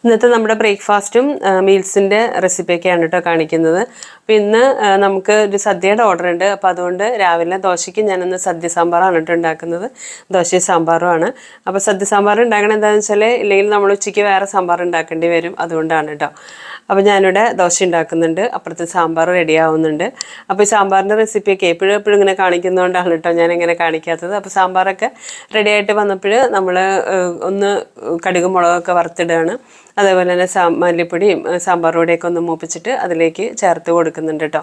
ഇന്നത്തെ നമ്മുടെ ബ്രേക്ക്ഫാസ്റ്റും മീൽസിൻ്റെ റെസിപ്പിയൊക്കെയാണ് കേട്ടോ കാണിക്കുന്നത്. അപ്പോൾ ഇന്ന് നമുക്ക് ഒരു സദ്യയുടെ ഓർഡർ ഉണ്ട്. അപ്പോൾ അതുകൊണ്ട് രാവിലെ ദോശയ്ക്ക് ഞാനിന്ന് സദ്യ സാമ്പാറാണ് കേട്ടോ ഉണ്ടാക്കുന്നത്. ദോശയും സാമ്പാറുമാണ്. അപ്പോൾ സദ്യ സാമ്പാർ ഉണ്ടാക്കണം എന്താണെന്ന് വെച്ചാൽ ഇല്ലെങ്കിൽ നമ്മൾ ഉച്ചയ്ക്ക് വേറെ സാമ്പാർ ഉണ്ടാക്കേണ്ടി വരും. അതുകൊണ്ടാണ് കേട്ടോ. അപ്പോൾ ഞാനിവിടെ ദോശ ഉണ്ടാക്കുന്നുണ്ട്, അപ്പുറത്ത് സാമ്പാർ റെഡി ആവുന്നുണ്ട്. അപ്പോൾ ഈ സാമ്പാറിൻ്റെ റെസിപ്പിയൊക്കെ എപ്പോഴും ഇങ്ങനെ കാണിക്കുന്നതുകൊണ്ടാണ് കേട്ടോ ഞാനിങ്ങനെ കാണിക്കാത്തത്. അപ്പോൾ സാമ്പാറൊക്കെ റെഡി ആയിട്ട് വന്നപ്പോൾ നമ്മൾ ഒന്ന് കടുകും മുളകൊക്കെ വറുത്തിടുകയാണ്. അതേപോലെ തന്നെ മല്ലിപ്പൊടിയും സാമ്പാർ പൊടിയൊക്കെ ഒന്ന് മൂപ്പിച്ചിട്ട് അതിലേക്ക് ചേർത്ത് കൊടുക്കുന്നുണ്ട് കേട്ടോ.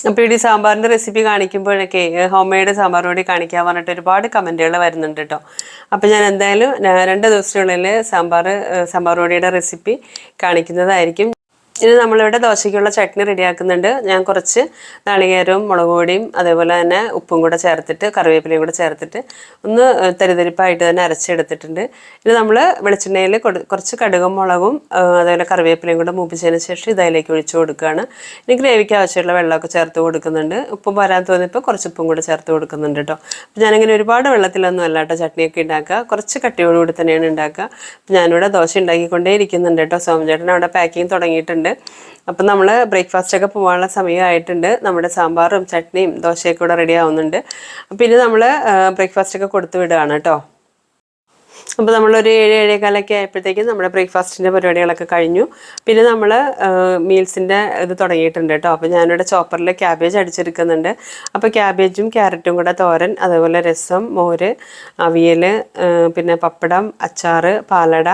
അപ്പോൾ ഈ സാമ്പാറിൻ്റെ റെസിപ്പി കാണിക്കുമ്പോഴൊക്കെ ഹോം മെയ്ഡ് സാമ്പാർ പൊടി കാണിക്കാൻ പറഞ്ഞിട്ട് ഒരുപാട് കമൻറ്റുകൾ വരുന്നുണ്ട് കേട്ടോ. അപ്പോൾ ഞാൻ എന്തായാലും 2 ദിവസത്തിനുള്ളിൽ സാമ്പാർ പൊടിയുടെ റെസിപ്പി കാണിക്കുന്നതായിരിക്കും. ഇനി നമ്മളിവിടെ ദോശയ്ക്കുള്ള ചട്നി റെഡിയാക്കുന്നുണ്ട്. ഞാൻ കുറച്ച് നാളികേരവും മുളക് പൊടിയും അതേപോലെ തന്നെ ഉപ്പും കൂടെ ചേർത്തിട്ട് കറിവേപ്പിലയും കൂടെ ചേർത്തിട്ട് ഒന്ന് തരിതരിപ്പായിട്ട് തന്നെ അരച്ചെടുത്തിട്ടുണ്ട്. ഇനി നമ്മൾ വെളിച്ചെണ്ണയിൽ കുറച്ച് കടുകും മുളകും അതേപോലെ കറിവേപ്പിലയും കൂടെ മൂപ്പിച്ചതിന് ശേഷം ഇതിലേക്ക് ഒഴിച്ചു കൊടുക്കുകയാണ്. ഇനി ഗ്രേവിക്ക് ആവശ്യമുള്ള വെള്ളമൊക്കെ ചേർത്ത് കൊടുക്കുന്നുണ്ട്. ഉപ്പ് വരാൻ തോന്നിയപ്പോൾ കുറച്ച് ഉപ്പും കൂടെ ചേർത്ത് കൊടുക്കുന്നുണ്ട് കേട്ടോ. അപ്പോൾ ഞാനിങ്ങനെ ഒരുപാട് വെള്ളത്തിലൊന്നും അല്ല കേട്ടോ ചട്നിയൊക്കെ ഉണ്ടാക്കുക, കുറച്ച് കട്ടിയോടുകൂടി തന്നെയാണ് ഉണ്ടാക്കുക. അപ്പോൾ ഞാനിവിടെ ദോശ ഉണ്ടാക്കിക്കൊണ്ടേ ഇരിക്കുന്നുണ്ട് കേട്ടോ. സോമചേട്ടൻ അവിടെ പാക്കിങ് തുടങ്ങിയിട്ടുണ്ട്. അപ്പം നമ്മൾ ബ്രേക്ക്ഫാസ്റ്റൊക്കെ പോകാനുള്ള സമയമായിട്ടുണ്ട്. നമ്മുടെ സാമ്പാറും ചട്നിയും ദോശയൊക്കെ ഇവിടെ റെഡി ആവുന്നുണ്ട്. പിന്നെ നമ്മൾ ബ്രേക്ക്ഫാസ്റ്റൊക്കെ കൊടുത്തു വിടുകയാണ് കേട്ടോ. അപ്പോൾ നമ്മളൊരു 7-7:15 ആയപ്പോഴത്തേക്കും നമ്മുടെ ബ്രേക്ക്ഫാസ്റ്റിൻ്റെ പരിപാടികളൊക്കെ കഴിഞ്ഞു. പിന്നെ നമ്മൾ മീൽസിൻ്റെ ഇത് തുടങ്ങിയിട്ടുണ്ട് കേട്ടോ. അപ്പോൾ ഞാനിവിടെ ചോപ്പറിൽ ക്യാബേജ് അടിച്ചെടുക്കുന്നുണ്ട്. അപ്പോൾ ക്യാബേജും ക്യാരറ്റും കൂടെ തോരൻ, അതേപോലെ രസം, മോര്, അവിയൽ, പിന്നെ പപ്പടം, അച്ചാർ, പാലട,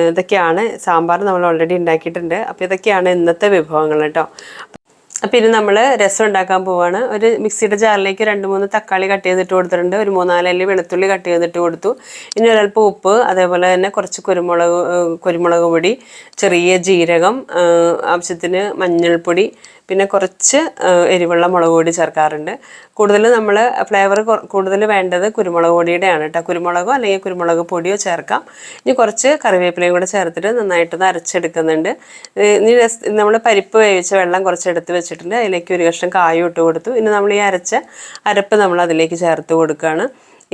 ഇതൊക്കെയാണ്. സാമ്പാർ നമ്മൾ ഓൾറെഡി ഉണ്ടാക്കിയിട്ടുണ്ട്. അപ്പോൾ ഇതൊക്കെയാണ് ഇന്നത്തെ വിഭവങ്ങൾ കേട്ടോ. അപ്പോൾ ഇനി നമ്മൾ രസം ഉണ്ടാക്കാൻ പോവുകയാണ്. ഒരു മിക്സിയുടെ ജാറിലേക്ക് 2-3 തക്കാളി കട്ട് ചെയ്തിട്ട് കൊടുത്തിട്ടുണ്ട്. ഒരു 3-4 അല്ലി വെളുത്തുള്ളി കട്ട് ചെയ്തിട്ട് കൊടുത്തു. ഇനി ഒരൽപ്പം ഉപ്പ്, അതേപോലെ തന്നെ കുറച്ച് കുരുമുളക് പൊടി, ചെറിയ ജീരകം, ആവശ്യത്തിന് മഞ്ഞൾപ്പൊടി, പിന്നെ കുറച്ച് എരിവുള്ള മുളക് പൊടി ചേർക്കാറുണ്ട്. കൂടുതൽ നമ്മൾ ഫ്ലേവർ കൂടുതൽ വേണ്ടത് കുരുമുളക് പൊടിയുടെയാണ് കേട്ടോ. കുരുമുളകോ അല്ലെങ്കിൽ കുരുമുളക് പൊടിയോ ചേർക്കാം. ഇനി കുറച്ച് കറിവേപ്പിലയും കൂടെ ചേർത്തിട്ട് നന്നായിട്ടൊന്ന് അരച്ചെടുക്കുന്നുണ്ട്. ഇനി നമ്മൾ പരിപ്പ് വേവിച്ച വെള്ളം കുറച്ച് എടുത്ത് വെച്ചിട്ടുണ്ട്. അതിലേക്ക് ഒരു കഷ്ണം കായും ഇട്ട് കൊടുത്തു. ഇനി നമ്മൾ ഈ അരപ്പ് നമ്മൾ അതിലേക്ക് ചേർത്ത് കൊടുക്കുകയാണ്.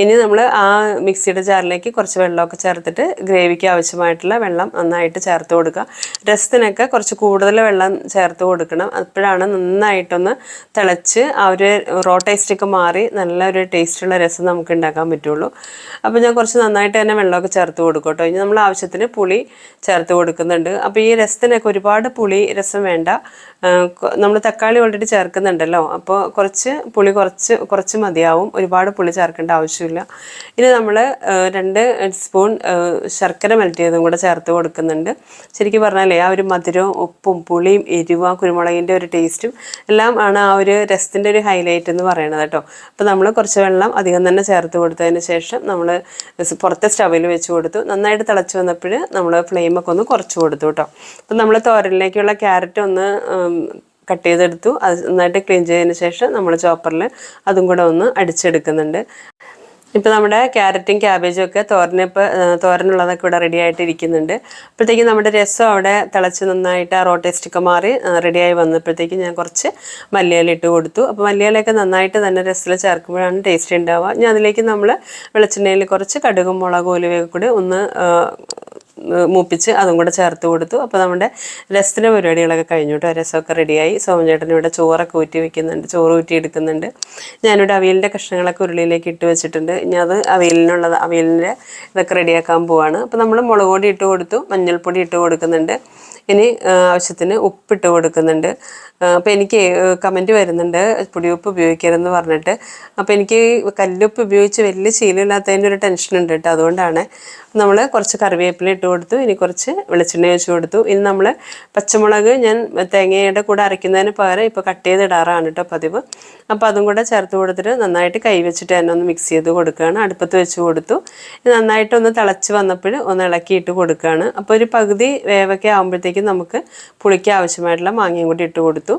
ഇനി നമ്മൾ ആ മിക്സിയുടെ ജാറിലേക്ക് കുറച്ച് വെള്ളമൊക്കെ ചേർത്തിട്ട് ഗ്രേവിക്ക് ആവശ്യമായിട്ടുള്ള വെള്ളം നന്നായിട്ട് ചേർത്ത് കൊടുക്കുക. രസത്തിനൊക്കെ കുറച്ച് കൂടുതൽ വെള്ളം ചേർത്ത് കൊടുക്കണം. അപ്പോഴാണ് നന്നായിട്ടൊന്ന് തിളച്ച് ആ ഒരു റോ ടേസ്റ്റൊക്കെ മാറി നല്ലൊരു ടേസ്റ്റുള്ള രസം നമുക്ക് ഉണ്ടാക്കാൻ പറ്റുള്ളൂ. അപ്പോൾ ഞാൻ കുറച്ച് നന്നായിട്ട് തന്നെ വെള്ളമൊക്കെ ചേർത്ത് കൊടുക്കും കേട്ടോ. ഇനി നമ്മൾ ആവശ്യത്തിന് പുളി ചേർത്ത് കൊടുക്കുന്നുണ്ട്. അപ്പോൾ ഈ രസത്തിനൊക്കെ ഒരുപാട് പുളി രസം വേണ്ട. നമ്മൾ തക്കാളി ഓൾറെഡി ചേർക്കുന്നുണ്ടല്ലോ, അപ്പോൾ പുളി കുറച്ച് മതിയാവും. ഒരുപാട് പുളി ചേർക്കേണ്ട ആവശ്യമില്ല. ഇനി നമ്മൾ 2 സ്പൂൺ ശർക്കര മെൽറ്റ് ചെയ്തതും കൂടെ ചേർത്ത് കൊടുക്കുന്നുണ്ട്. ശരിക്കും പറഞ്ഞാലേ ആ ഒരു മധുരവും ഉപ്പും പുളിയും എരിവും കുരുമുളകിൻ്റെ ഒരു ടേസ്റ്റും എല്ലാം ആണ് ആ ഒരു രസത്തിൻ്റെ ഒരു ഹൈലൈറ്റ് എന്ന് പറയുന്നത് കേട്ടോ. അപ്പോൾ നമ്മൾ കുറച്ച് വെള്ളം അധികം തന്നെ ചേർത്ത് കൊടുത്തതിന് ശേഷം നമ്മൾ പുറത്തെ സ്റ്റവിൽ വെച്ച് കൊടുത്തു. നന്നായിട്ട് തിളച്ച് വന്നപ്പോൾ നമ്മൾ ഫ്ലെയിമൊക്കെ ഒന്ന് കുറച്ച് കൊടുത്തു കേട്ടോ. അപ്പം നമ്മൾ തോരനിലേക്കുള്ള ക്യാരറ്റ് ഒന്ന് കട്ട് ചെയ്തെടുത്തു. അത് നന്നായിട്ട് ക്ലീൻ ചെയ്തതിന് ശേഷം നമ്മൾ ചോപ്പറിൽ അതും കൂടെ ഒന്ന് അടിച്ചെടുക്കുന്നുണ്ട്. ഇപ്പോൾ നമ്മുടെ ക്യാരറ്റും ക്യാബേജും ഒക്കെ തോരനുള്ളതൊക്കെ ഇവിടെ റെഡി ആയിട്ട് ഇരിക്കുന്നുണ്ട്. അപ്പോഴത്തേക്കും നമ്മുടെ രസം അവിടെ തിളച്ച് നന്നായിട്ട് ആ റോ ടേസ്റ്റൊക്കെ മാറി റെഡിയായി വന്നപ്പോഴത്തേക്കും ഞാൻ കുറച്ച് മല്ലിയില ഇട്ട് കൊടുത്തു. അപ്പോൾ മല്ലിയിലയൊക്കെ നന്നായിട്ട് തന്നെ രസത്തിൽ ചേർക്കുമ്പോഴാണ് ടേസ്റ്റ് ഉണ്ടാവുക. ഇനി അതിലേക്ക് നമ്മൾ വെളിച്ചെണ്ണയിൽ കുറച്ച് കടുകും മുളകും ഉലുവയൊക്കെ കൂടി ഒന്ന് മൂപ്പിച്ച് അതും കൂടെ ചേർത്ത് കൊടുത്തു. അപ്പോൾ നമ്മുടെ രസത്തിൻ്റെ പരിപാടികളൊക്കെ കഴിഞ്ഞു കേട്ടോ. രസമൊക്കെ റെഡിയായി. സോമചേട്ടൻ ഇവിടെ ചോറ് ഊറ്റി എടുക്കുന്നുണ്ട്. ഞാനിവിടെ അവിയലിൻ്റെ കഷ്ണങ്ങളൊക്കെ ഉരുളിയിലേക്ക് ഇട്ട് വെച്ചിട്ടുണ്ട്. ഇനി അത് അവിയലിൻ്റെ ഇതൊക്കെ റെഡിയാക്കാൻ പോവാണ്. അപ്പോൾ നമ്മൾ മുളക് പൊടി ഇട്ട് കൊടുത്തു, മഞ്ഞൾപ്പൊടി ഇട്ട് കൊടുക്കുന്നുണ്ട്. ഇനി ആവശ്യത്തിന് ഉപ്പിട്ട് കൊടുക്കുന്നുണ്ട്. അപ്പോൾ എനിക്ക് കമൻറ്റ് വരുന്നുണ്ട് പൊടിയുപ്പ് ഉപയോഗിക്കരുതെന്ന് പറഞ്ഞിട്ട്. അപ്പോൾ എനിക്ക് കല്ലുപ്പ് ഉപയോഗിച്ച് വലിയ ശീലമില്ലാത്തതിൻ്റെ ഒരു ടെൻഷനുണ്ട് കേട്ടോ. അതുകൊണ്ടാണ് നമ്മൾ കുറച്ച് കറിവേപ്പില ഇട്ട് കൊടുത്തു. ഇനി കുറച്ച് വെളിച്ചെണ്ണ ഒഴിച്ച് കൊടുത്തു. ഇനി നമ്മൾ പച്ചമുളക് ഞാൻ തേങ്ങയുടെ കൂടെ അരയ്ക്കുന്നതിന് പകരം ഇപ്പോൾ കട്ട് ചെയ്തിടാറാണ് കേട്ടോ പതിവ്. അപ്പോൾ അതും കൂടെ ചേർത്ത് കൊടുത്തിട്ട് നന്നായിട്ട് കൈ വെച്ചിട്ട് തന്നെ ഒന്ന് മിക്സ് ചെയ്ത് കൊടുക്കുകയാണ്. അടുപ്പത്ത് വെച്ച് കൊടുത്തു. നന്നായിട്ടൊന്ന് തിളച്ച് വന്നപ്പോൾ ഒന്ന് ഇളക്കിയിട്ട് കൊടുക്കുകയാണ്. അപ്പോൾ ഒരു പകുതി വേവൊക്കെ ആകുമ്പോഴത്തേക്കും നമുക്ക് പുളിക്ക് ആവശ്യമായിട്ടുള്ള മാങ്ങയും കൂടി ഇട്ട് കൊടുത്തു.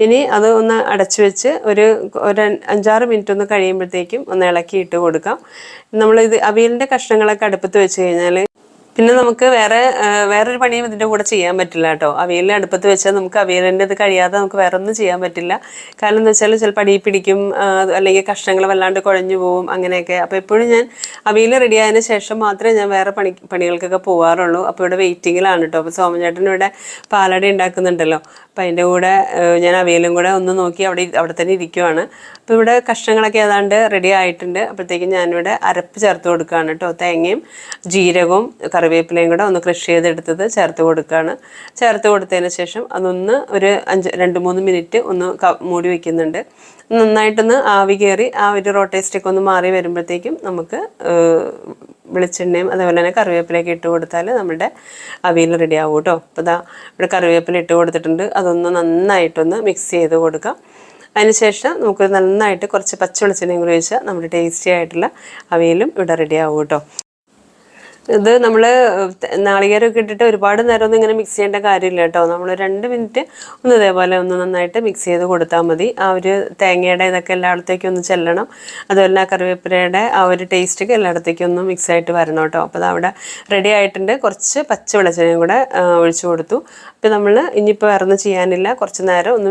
ഇനി അത് ഒന്ന് അടച്ചു വെച്ച് ഒരു 5-6 മിനിറ്റ് ഒന്ന് കഴിയുമ്പോഴത്തേക്കും ഒന്ന് ഇളക്കിയിട്ട് കൊടുക്കാം. നമ്മളിത് അവിയലിൻ്റെ കഷ്ണങ്ങളൊക്കെ അടുപ്പത്ത് വെച്ച് കഴിഞ്ഞാൽ പിന്നെ നമുക്ക് വേറൊരു പണിയും ഇതിൻ്റെ കൂടെ ചെയ്യാൻ പറ്റില്ല കേട്ടോ. അവിയൽ അടുപ്പത്ത് വെച്ചാൽ നമുക്ക് അവിയലിൻ്റെ ഇത് കഴിയാതെ നമുക്ക് വേറെ ഒന്നും ചെയ്യാൻ പറ്റില്ല. കാരണം എന്ന് വെച്ചാൽ ചിലപ്പോൾ അടിയിൽ പിടിക്കും, അല്ലെങ്കിൽ കഷ്ണങ്ങൾ വല്ലാണ്ട് കുഴഞ്ഞു പോവും അങ്ങനെയൊക്കെ. അപ്പോൾ എപ്പോഴും ഞാൻ അവിയൽ റെഡി ആയതിനു ശേഷം മാത്രമേ ഞാൻ വേറെ പണികൾക്കൊക്കെ പോകാറുള്ളൂ. അപ്പോൾ ഇവിടെ വെയിറ്റിങ്ങിലാണ് കേട്ടോ. അപ്പോൾ സോമചേട്ടൻ ഇവിടെ പാലട ഉണ്ടാക്കുന്നുണ്ടല്ലോ, അപ്പം അതിൻ്റെ കൂടെ ഞാൻ അവിയലും കൂടെ ഒന്ന് നോക്കി അവിടെ തന്നെ ഇരിക്കുവാണ്. അപ്പോൾ ഇവിടെ കഷ്ണങ്ങളൊക്കെ ഏതാണ്ട് റെഡി ആയിട്ടുണ്ട്. അപ്പോഴത്തേക്കും ഞാനിവിടെ അരപ്പ് ചേർത്ത് കൊടുക്കുകയാണ് കേട്ടോ. തേങ്ങയും ജീരകവും കറിവേപ്പിലയും കൂടെ ഒന്ന് ക്രഷ് ചെയ്തെടുത്തത് ചേർത്ത് കൊടുക്കുകയാണ്. ചേർത്ത് കൊടുത്തതിന് ശേഷം അതൊന്ന് ഒരു 2-3 മിനിറ്റ് ഒന്ന് മൂടി വയ്ക്കുന്നുണ്ട്. നന്നായിട്ടൊന്ന് ആവി കയറി ആ ഒരു റോട്ടേസ്റ്റൊക്കെ ഒന്ന് മാറി വരുമ്പോഴത്തേക്കും നമുക്ക് വെളിച്ചെണ്ണയും അതേപോലെ തന്നെ കറിവേപ്പിലയൊക്കെ ഇട്ട് കൊടുത്താൽ നമ്മുടെ അവിയൽ റെഡി ആവും കേട്ടോ. അപ്പോൾ ഇതാ ഇവിടെ കറിവേപ്പില ഇട്ട് കൊടുത്തിട്ടുണ്ട്. അതൊന്ന് നന്നായിട്ടൊന്ന് മിക്സ് ചെയ്ത് കൊടുക്കാം. അതിനുശേഷം നമുക്ക് നന്നായിട്ട് കുറച്ച് പച്ച വെളിച്ചെണ്ണയും കൂടി ഒഴിച്ചാൽ നമ്മുടെ ടേസ്റ്റി ആയിട്ടുള്ള അവിയലും ഇവിടെ റെഡി ആവും കേട്ടോ. ഇത് നമ്മൾ നാളികേരമൊക്കെ ഇട്ടിട്ട് ഒരുപാട് നേരം ഒന്നും ഇങ്ങനെ മിക്സ് ചെയ്യേണ്ട കാര്യമില്ല കേട്ടോ. നമ്മൾ 2 മിനിറ്റ് ഒന്ന് ഇതേപോലെ ഒന്ന് നന്നായിട്ട് മിക്സ് ചെയ്ത് കൊടുത്താൽ മതി. ആ ഒരു തേങ്ങയുടെ ഇതൊക്കെ എല്ലായിടത്തേക്കും ഒന്ന് ചെല്ലണം. അതുപോലെ ആ കറിവേപ്പിലയുടെ ആ ഒരു ടേസ്റ്റൊക്കെ എല്ലായിടത്തേക്കും ഒന്ന് മിക്സ് ആയിട്ട് വരണം കേട്ടോ. അപ്പോൾ അത് അവിടെ റെഡി ആയിട്ടുണ്ട്. കുറച്ച് പച്ച വെളിച്ചെണ്ണയും കൂടെ ഒഴിച്ചു കൊടുത്തു. അപ്പോൾ നമ്മൾ ഇനിയിപ്പോൾ വേറൊന്നും ചെയ്യാനില്ല. കുറച്ച് നേരം ഒന്ന്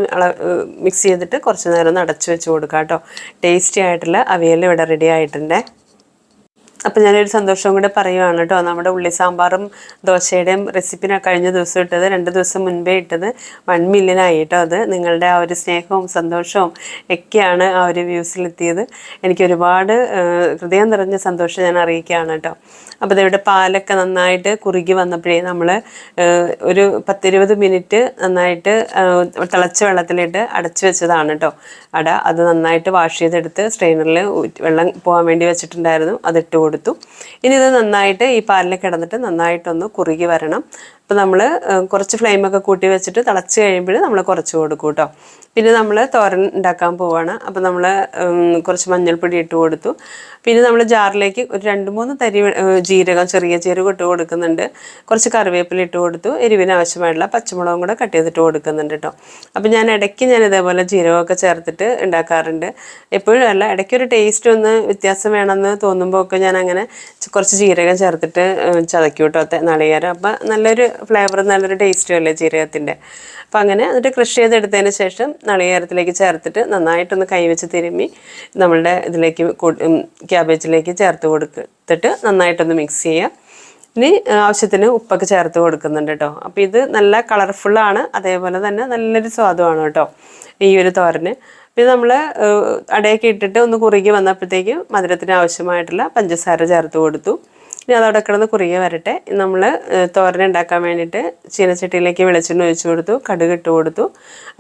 മിക്സ് ചെയ്തിട്ട് കുറച്ച് നേരം ഒന്ന് അടച്ചു വെച്ച് കൊടുക്കാം കേട്ടോ. ടേസ്റ്റി ആയിട്ടുള്ള അവിയൽ ഇവിടെ റെഡി ആയിട്ടുണ്ട്. അപ്പം ഞാനൊരു സന്തോഷവും കൂടെ പറയുവാണ് കേട്ടോ. നമ്മുടെ ഉള്ളി സാമ്പാറും ദോശയുടെയും റെസിപ്പിനെ കഴിഞ്ഞ ദിവസം ഇട്ടത് 2 ദിവസം മുൻപേ ഇട്ടത് 1 മില്യനായി കേട്ടോ. അത് നിങ്ങളുടെ ആ ഒരു സ്നേഹവും സന്തോഷവും ഒക്കെയാണ് ആ ഒരു വ്യൂസിലെത്തിയത്. എനിക്ക് ഒരുപാട് ഹൃദയം നിറഞ്ഞ സന്തോഷം ഞാൻ അറിയിക്കുകയാണ് കേട്ടോ. അപ്പോൾ ഇവിടെ പാലൊക്കെ നന്നായിട്ട് കുറുകി വന്നപ്പോഴേ നമ്മൾ ഒരു 10-20 മിനിറ്റ് നന്നായിട്ട് തിളച്ച വെള്ളത്തിലിട്ട് അടച്ചു വെച്ചതാണ് കേട്ടോ അട. അത് നന്നായിട്ട് വാഷ് ചെയ്തെടുത്ത് സ്ട്രെയിനറിൽ വെള്ളം പോകാൻ വേണ്ടി വെച്ചിട്ടുണ്ടായിരുന്നു. അതിട്ട് കൊടുത്തു. ഇനി ഇത് നന്നായിട്ട് ഈ പാലിൽ കിടന്നിട്ട് നന്നായിട്ടൊന്ന് കുറുകി വരണം. അപ്പോൾ നമ്മൾ കുറച്ച് ഫ്ലെയിമൊക്കെ കൂട്ടി വെച്ചിട്ട് തിളച്ച് കഴിയുമ്പോൾ നമ്മൾ കുറച്ച് കൊടുക്കും കേട്ടോ. പിന്നെ നമ്മൾ തോരൻ ഉണ്ടാക്കാൻ പോവുകയാണ്. അപ്പോൾ നമ്മൾ കുറച്ച് മഞ്ഞൾപ്പൊടി ഇട്ട് കൊടുത്തു. പിന്നെ നമ്മൾ ജാറിലേക്ക് ഒരു 2-3 തരി ജീരകം, ചെറിയ ജീരകം ഇട്ട് കൊടുക്കുന്നുണ്ട്. കുറച്ച് കറിവേപ്പില ഇട്ട് കൊടുത്തു. എരിവിന് ആവശ്യമായിട്ടുള്ള പച്ചമുളകും കൂടെ കട്ട് ചെയ്തിട്ട് കൊടുക്കുന്നുണ്ട് കേട്ടോ. അപ്പോൾ ഞാൻ ഇതേപോലെ ജീരകമൊക്കെ ചേർത്തിട്ട് ഉണ്ടാക്കാറുണ്ട്. എപ്പോഴും അല്ല, ഇടയ്ക്കൊരു ടേസ്റ്റ് ഒന്ന് വ്യത്യാസം വേണമെന്ന് തോന്നുമ്പോൾ ഒക്കെ ഞാൻ അങ്ങനെ കുറച്ച് ജീരകം ചേർത്തിട്ട് ചതയ്ക്കും കേട്ടോ നാളികേരം. അപ്പോൾ നല്ലൊരു ഫ്ലേവറും നല്ലൊരു ടേസ്റ്റും അല്ലേ ജീരകത്തിൻ്റെ. അപ്പോൾ അങ്ങനെ എന്നിട്ട് ക്രഷ് ചെയ്തെടുത്തതിന് ശേഷം നാളികേരത്തിലേക്ക് ചേർത്തിട്ട് നന്നായിട്ടൊന്ന് കൈവച്ച് തിരുമ്മി നമ്മളുടെ ഇതിലേക്ക് ക്യാബേജിലേക്ക് ചേർത്ത് കൊടുത്തിട്ട് നന്നായിട്ടൊന്ന് മിക്സ് ചെയ്യുക. ഇനി ആവശ്യത്തിന് ഉപ്പൊക്കെ ചേർത്ത് കൊടുക്കുന്നുണ്ട് കേട്ടോ. അപ്പോൾ ഇത് നല്ല കളർഫുള്ളാണ്, അതേപോലെ തന്നെ നല്ലൊരു സ്വാദുമാണ് കേട്ടോ ഈ ഒരു തോരന്. പിന്നെ നമ്മൾ അടയൊക്കെ ഇട്ടിട്ട് ഒന്ന് കുറുകി വന്നപ്പോഴത്തേക്കും മധുരത്തിന് ആവശ്യമായിട്ടുള്ള പഞ്ചസാര ചേർത്ത് കൊടുത്തു. ഇനി അതവിടെ കിടന്ന് കുറുകി വരട്ടെ. നമ്മൾ തോരൻ ഉണ്ടാക്കാൻ വേണ്ടിയിട്ട് ചീനച്ചട്ടിയിലേക്ക് വെളിച്ചെണ്ണ ഒഴിച്ച് കൊടുത്തു, കടുക് ഇട്ട് കൊടുത്തു.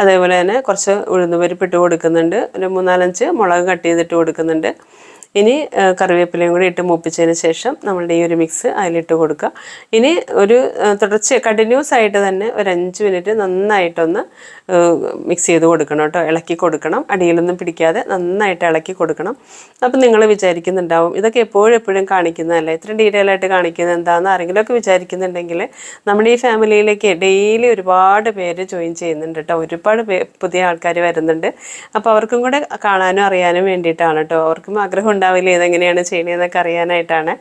അതേപോലെ തന്നെ കുറച്ച് ഉഴുന്നുപരിപ്പ് ഇട്ട് കൊടുക്കുന്നുണ്ട്. ഒരു 3-4 മുളക് കട്ട് ചെയ്തിട്ട് കൊടുക്കുന്നുണ്ട്. ഇനി കറിവേപ്പിലയും കൂടി ഇട്ട് മൂപ്പിച്ചതിന് ശേഷം നമ്മളുടെ ഈ ഒരു മിക്സ് അതിലിട്ട് കൊടുക്കുക. ഇനി ഒരു കണ്ടിന്യൂസ് ആയിട്ട് തന്നെ ഒരു 5 മിനിറ്റ് നന്നായിട്ടൊന്ന് മിക്സ് ചെയ്ത് കൊടുക്കണം കേട്ടോ. ഇളക്കി കൊടുക്കണം, അടിയിലൊന്നും പിടിക്കാതെ നന്നായിട്ട് ഇളക്കി കൊടുക്കണം. അപ്പം നിങ്ങൾ വിചാരിക്കുന്നുണ്ടാവും ഇതൊക്കെ എപ്പോഴും കാണിക്കുന്നതല്ലേ, ഇത്ര ഡീറ്റെയിൽ ആയിട്ട് കാണിക്കുന്നത് എന്താണെന്ന് ആരെങ്കിലുമൊക്കെ വിചാരിക്കുന്നുണ്ടെങ്കിൽ നമ്മുടെ ഈ ഫാമിലിയിലേക്ക് ഡെയിലി ഒരുപാട് പേര് ജോയിൻ ചെയ്യുന്നുണ്ട് കേട്ടോ. ഒരുപാട് പുതിയ ആൾക്കാർ വരുന്നുണ്ട്. അപ്പോൾ അവർക്കും കൂടെ കാണാനും അറിയാനും വേണ്ടിയിട്ടാണ് കേട്ടോ. അവർക്കും ആഗ്രഹം ഉണ്ടാവില്ല ഇതെങ്ങനെയാണ് ചെയ്യണതെന്നൊക്കെ അറിയാനായിട്ടാണ്.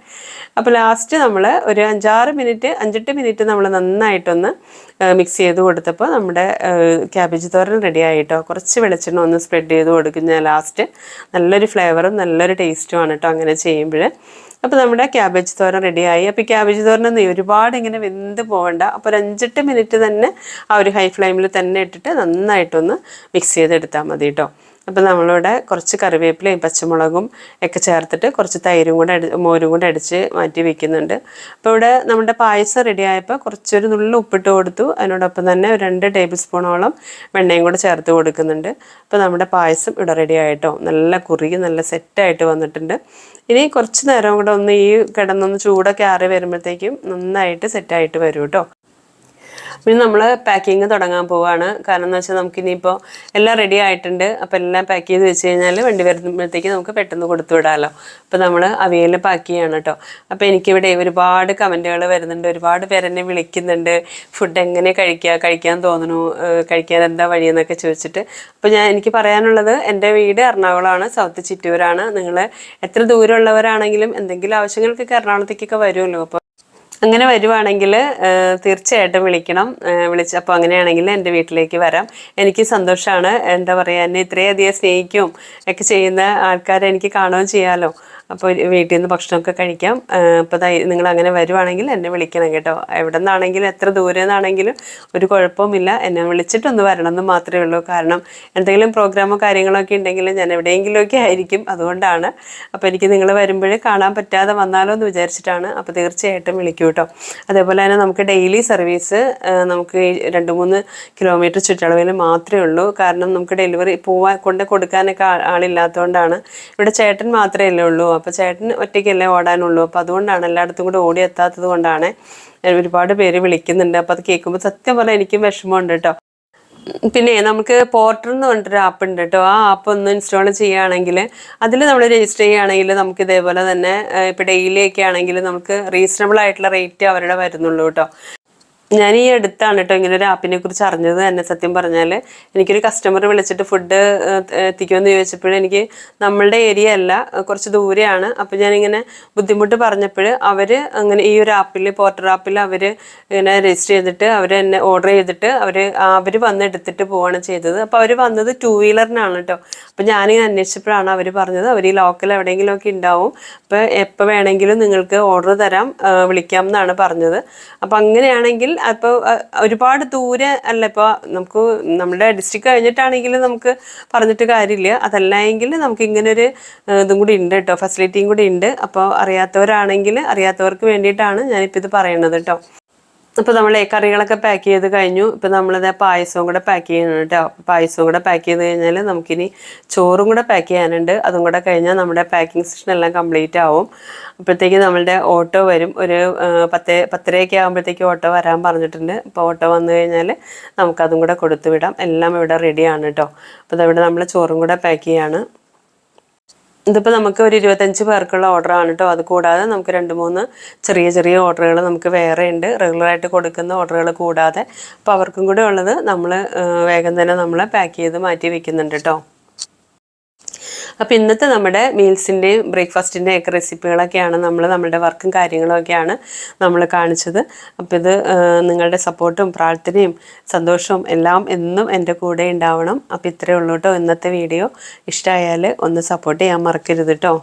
അപ്പോൾ ലാസ്റ്റ് നമ്മൾ ഒരു 5-8 മിനിറ്റ് നമ്മൾ നന്നായിട്ടൊന്ന് മിക്സ് ചെയ്ത് കൊടുത്തപ്പോൾ നമ്മുടെ ക്യാബേജ് തോരൻ റെഡി ആയിട്ടോ. കുറച്ച് വെളിച്ചെണ്ണ ഒന്ന് സ്പ്രെഡ് ചെയ്ത് കൊടുക്കും ഞാൻ ലാസ്റ്റ്. നല്ലൊരു ഫ്ലേവറും നല്ലൊരു ടേസ്റ്റുമാണ് കേട്ടോ അങ്ങനെ ചെയ്യുമ്പോൾ. അപ്പോൾ നമ്മുടെ ക്യാബേജ് തോരൻ റെഡിയായി. അപ്പോൾ ഈ ക്യാബേജ് തോരനൊന്നും ഒരുപാട് ഇങ്ങനെ വെന്ത് പോകണ്ട. അപ്പോൾ ഒരു 5-8 മിനിറ്റ് തന്നെ ആ ഒരു ഹൈ ഫ്ലെയിമിൽ തന്നെ ഇട്ടിട്ട് നന്നായിട്ടൊന്ന് മിക്സ് ചെയ്തെടുത്താൽ മതി കേട്ടോ. അപ്പോൾ നമ്മളിവിടെ കുറച്ച് കറിവേപ്പിലയും പച്ചമുളകും ഒക്കെ ചേർത്തിട്ട് കുറച്ച് മോരും കൂടെ അടിച്ച് മാറ്റി വയ്ക്കുന്നുണ്ട്. അപ്പോൾ ഇവിടെ നമ്മുടെ പായസം റെഡിയായപ്പോൾ കുറച്ചൊരു നുള്ളു ഉപ്പിട്ട് കൊടുത്തു. അതിനോടൊപ്പം തന്നെ ഒരു 2 ടേബിൾ സ്പൂണോളം വെണ്ണയും കൂടെ ചേർത്ത് കൊടുക്കുന്നുണ്ട്. അപ്പോൾ നമ്മുടെ പായസം ഇവിടെ റെഡി ആയിട്ടോ. നല്ല കുറുകി നല്ല സെറ്റായിട്ട് വന്നിട്ടുണ്ട്. ഇനി കുറച്ച് നേരം കൂടെ ഒന്ന് ഈ കിടന്നൊന്ന് ചൂടൊക്കെ ആറി വരുമ്പോഴത്തേക്കും നന്നായിട്ട് സെറ്റായിട്ട് വരും കേട്ടോ. പിന്നെ നമ്മൾ പാക്കിങ് തുടങ്ങാൻ പോവുകയാണ്. കാരണം എന്ന് വെച്ചാൽ നമുക്കിനിയിപ്പോൾ എല്ലാം റെഡി ആയിട്ടുണ്ട്. അപ്പോൾ എല്ലാം പാക്ക് ചെയ്ത് വെച്ച് കഴിഞ്ഞാൽ വണ്ടി വരുമ്പോഴത്തേക്ക് നമുക്ക് പെട്ടെന്ന് കൊടുത്തു വിടാമല്ലോ. അപ്പോൾ നമ്മൾ അവിയൽ പാക്ക് ചെയ്യാണ് കേട്ടോ. അപ്പോൾ എനിക്കിവിടെ ഒരുപാട് കമൻറ്റുകൾ വരുന്നുണ്ട്. ഒരുപാട് പേരെന്നെ വിളിക്കുന്നുണ്ട്, ഫുഡ് എങ്ങനെ കഴിക്കാൻ തോന്നുന്നു, കഴിക്കാൻ എന്താ വഴിയെന്നൊക്കെ ചോദിച്ചിട്ട്. അപ്പോൾ എനിക്ക് പറയാനുള്ളത്, എൻ്റെ വീട് എറണാകുളമാണ്, സൗത്ത് ചിറ്റൂരാണ്. നിങ്ങൾ എത്ര ദൂരമുള്ളവരാണെങ്കിലും എന്തെങ്കിലും ആവശ്യങ്ങൾക്കൊക്കെ എറണാകുളത്തേക്കൊക്കെ വരുമല്ലോ. അപ്പോൾ അങ്ങനെ വരുവാണെങ്കിൽ തീർച്ചയായിട്ടും വിളിക്കണം. അപ്പോൾ അങ്ങനെയാണെങ്കിൽ എൻ്റെ വീട്ടിലേക്ക് വരാം. എനിക്ക് സന്തോഷമാണ്. എന്താ പറയുക, എന്നെ ഇത്രയധികം സ്നേഹിക്കുകയും ഒക്കെ ചെയ്യുന്ന ആൾക്കാരെ എനിക്ക് കാണുകയും ചെയ്യാമല്ലോ. അപ്പോൾ വീട്ടിൽ നിന്ന് ഭക്ഷണമൊക്കെ കഴിക്കാം. അപ്പോൾ നിങ്ങൾ അങ്ങനെ വരുവാണെങ്കിൽ എന്നെ വിളിക്കണം കേട്ടോ. എവിടെ നിന്നാണെങ്കിലും എത്ര ദൂരെ നിന്നാണെങ്കിലും ഒരു കുഴപ്പവുമില്ല, എന്നെ വിളിച്ചിട്ടൊന്ന് വരണം എന്ന് മാത്രമേ ഉള്ളൂ. കാരണം എന്തെങ്കിലും പ്രോഗ്രാമോ കാര്യങ്ങളൊക്കെ ഉണ്ടെങ്കിൽ ഞാൻ എവിടെയെങ്കിലുമൊക്കെ ആയിരിക്കും, അതുകൊണ്ടാണ്. അപ്പോൾ എനിക്ക് നിങ്ങൾ വരുമ്പോഴേ കാണാൻ പറ്റാതെ വന്നാലോ എന്ന് വിചാരിച്ചിട്ടാണ്. അപ്പോൾ തീർച്ചയായിട്ടും വിളിക്കൂ കേട്ടോ. അതേപോലെ തന്നെ നമുക്ക് ഡെയിലി സർവീസ് നമുക്ക് 2-3 കിലോമീറ്റർ ചുറ്റളവിൽ മാത്രമേ ഉള്ളൂ. കാരണം നമുക്ക് ഡെലിവറി കൊണ്ട് കൊടുക്കാനൊക്കെ ആളില്ലാത്തതുകൊണ്ടാണ്. ഇവിടെ ചേട്ടൻ മാത്രമേ ഉള്ളൂ. അപ്പോൾ ചേട്ടൻ ഒറ്റയ്ക്കല്ലേ ഓടാനുള്ളൂ. അപ്പോൾ അതുകൊണ്ടാണ്, എല്ലായിടത്തും കൂടെ ഓടി എത്താത്തത് കൊണ്ടാണ്. ഒരുപാട് പേര് വിളിക്കുന്നുണ്ട്. അപ്പോൾ അത് കേൾക്കുമ്പോൾ സത്യം പറഞ്ഞാൽ എനിക്കും വിഷമമുണ്ട് കേട്ടോ. പിന്നെ നമുക്ക് പോർട്ടർ എന്ന് പറഞ്ഞിട്ടൊരു ആപ്പ് ഉണ്ട് കേട്ടോ. ആ ആപ്പ് ഒന്ന് ഇൻസ്റ്റാൾ ചെയ്യുകയാണെങ്കിൽ അതിൽ നമ്മൾ രജിസ്റ്റർ ചെയ്യുകയാണെങ്കിൽ നമുക്ക് ഇതേപോലെ തന്നെ ഇപ്പോൾ ഡെയിലി ഒക്കെ ആണെങ്കിൽ നമുക്ക് റീസണബിൾ ആയിട്ടുള്ള റേറ്റ് അവരുടെ വരുന്നുള്ളൂ കേട്ടോ. ഞാൻ ഈ അടുത്താണ് കേട്ടോ ഇങ്ങനെ ഒരു ആപ്പിനെ കുറിച്ച് അറിഞ്ഞത് തന്നെ. സത്യം പറഞ്ഞാൽ എനിക്കൊരു കസ്റ്റമർ വിളിച്ചിട്ട് ഫുഡ് എത്തിക്കുമെന്ന് ചോദിച്ചപ്പോൾ എനിക്ക് നമ്മളുടെ ഏരിയ അല്ല, കുറച്ച് ദൂരെയാണ്. അപ്പോൾ ഞാനിങ്ങനെ ബുദ്ധിമുട്ട് പറഞ്ഞപ്പോൾ അവർ അങ്ങനെ ഈ ഒരു ആപ്പിൽ, പോർട്ടർ ആപ്പിൽ അവർ ഇങ്ങനെ രജിസ്റ്റർ ചെയ്തിട്ട് അവർ എന്നെ ഓർഡർ ചെയ്തിട്ട് അവർ വന്ന് എടുത്തിട്ട് പോവുകയാണ് ചെയ്തത്. അപ്പോൾ അവർ വന്നത് 2 വീലറിനാണ് കേട്ടോ. അപ്പോൾ ഞാനിങ്ങനെ അന്വേഷിച്ചപ്പോഴാണ് അവർ പറഞ്ഞത് അവർ ഈ ലോക്കൽ എവിടെയെങ്കിലുമൊക്കെ ഉണ്ടാവും, അപ്പോൾ എപ്പോൾ വേണമെങ്കിലും നിങ്ങൾക്ക് ഓർഡർ തരാം, വിളിക്കാം എന്നാണ് പറഞ്ഞത്. അപ്പോൾ അങ്ങനെയാണെങ്കിൽ അപ്പോൾ ഒരുപാട് ദൂരെ അല്ല, ഇപ്പോൾ നമുക്ക് നമ്മുടെ ഡിസ്ട്രിക്ട് കഴിഞ്ഞിട്ടാണെങ്കിൽ നമുക്ക് പറഞ്ഞിട്ട് കാര്യമില്ല. അതല്ല എങ്കിൽ നമുക്ക് ഇങ്ങനൊരു ഇതും കൂടി ഉണ്ട് കേട്ടോ, ഫെസിലിറ്റിയും കൂടി ഉണ്ട്. അപ്പോൾ അറിയാത്തവർക്ക് വേണ്ടിയിട്ടാണ് ഞാനിപ്പോൾ ഇത് പറയണത് കേട്ടോ. അപ്പോൾ നമ്മൾ കറികളൊക്കെ പാക്ക് ചെയ്ത് കഴിഞ്ഞു. ഇപ്പോൾ നമ്മളിത് പായസവും കൂടെ പാക്ക് ചെയ്യണം കേട്ടോ. പായസവും കൂടെ പാക്ക് ചെയ്ത് കഴിഞ്ഞാൽ നമുക്കിനി ചോറും കൂടെ പാക്ക് ചെയ്യാനുണ്ട്. അതും കൂടെ കഴിഞ്ഞാൽ നമ്മുടെ പാക്കിംഗ് സെഷൻ എല്ലാം കംപ്ലീറ്റ് ആവും. അപ്പോഴത്തേക്ക് നമ്മളുടെ ഓട്ടോ വരും. ഒരു 10-10:30 ആകുമ്പോഴത്തേക്ക് ഓട്ടോ വരാൻ പറഞ്ഞിട്ടുണ്ട്. അപ്പോൾ ഓട്ടോ വന്നു കഴിഞ്ഞാൽ നമുക്കതും കൂടെ കൊടുത്തു വിടാം. എല്ലാം ഇവിടെ റെഡിയാണ് കേട്ടോ. അപ്പോൾ അതവിടെ നമ്മൾ ചോറും കൂടെ പാക്ക് ചെയ്യാണ്. ഇതിപ്പോൾ നമുക്ക് ഒരു 25 പേർക്കുള്ള ഓർഡറാണ് കേട്ടോ. അത് കൂടാതെ നമുക്ക് 2-3 ചെറിയ ഓർഡറുകൾ നമുക്ക് വേറെ ഉണ്ട്, റെഗുലറായിട്ട് കൊടുക്കുന്ന ഓർഡറുകൾ കൂടാതെ. അപ്പോൾ അവർക്കും കൂടെ ഉള്ളത് നമ്മൾ വേഗം തന്നെ നമ്മൾ പാക്ക് ചെയ്ത് മാറ്റി വെക്കുന്നുണ്ട് കേട്ടോ. അപ്പോൾ ഇന്നത്തെ നമ്മുടെ മീൽസിൻ്റെയും ബ്രേക്ക്ഫാസ്റ്റിൻ്റെയും ഒക്കെ റെസിപ്പികളൊക്കെയാണ് നമ്മുടെ വർക്കും കാര്യങ്ങളൊക്കെയാണ് നമ്മൾ കാണിച്ചത്. അപ്പോൾ ഇത് നിങ്ങളുടെ സപ്പോർട്ടും പ്രാർത്ഥനയും സന്തോഷവും എല്ലാം എന്നും എൻ്റെ കൂടെ ഉണ്ടാവണം. അപ്പോൾ ഇത്രയേ ഉള്ളൂ കേട്ടോ ഇന്നത്തെ വീഡിയോ. ഇഷ്ടമായാൽ ഒന്ന് സപ്പോർട്ട് ചെയ്യാൻ മറക്കരുത് കേട്ടോ.